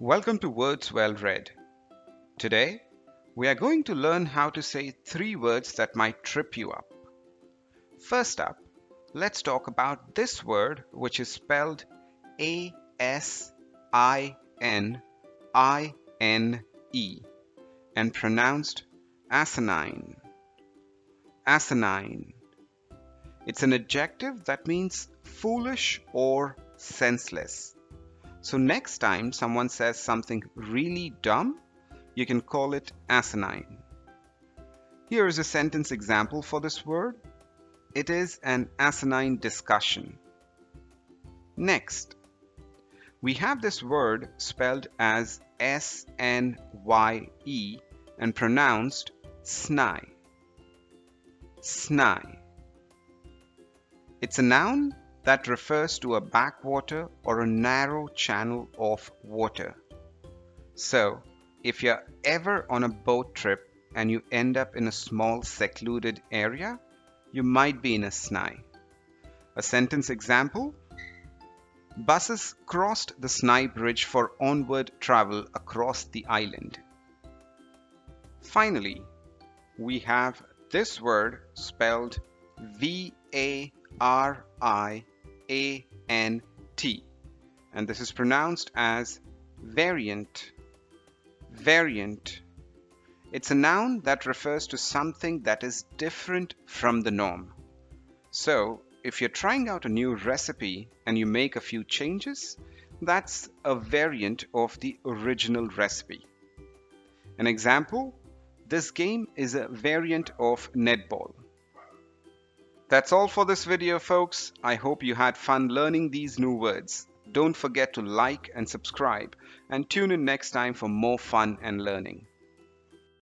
Welcome to Words Well Read. Today, we are going to learn how to say three words that might trip you up. First up, let's talk about this word which is spelled A-S-I-N-I-N-E and pronounced asinine. Asinine. It's an adjective that means foolish or senseless. So next time someone says something really dumb, you can call it asinine. Here is a sentence example for this word. It is an asinine discussion. Next, we have this word spelled as S-N-Y-E and pronounced snye. Snye. It's a noun that refers to a backwater or a narrow channel of water. So, if you're ever on a boat trip and you end up in a small secluded area, you might be in a snye. A sentence example: buses crossed the Snye Bridge for onward travel across the island. Finally, we have this word spelled V-A-R-I-A-N-T, and this is pronounced as variant. Variant. It's a noun that refers to something that is different from the norm. So, if you're trying out a new recipe and you make a few changes, that's a variant of the original recipe. An example: this game is a variant of netball. That's all for this video, folks. I hope you had fun learning these new words. Don't forget to like and subscribe, and tune in next time for more fun and learning.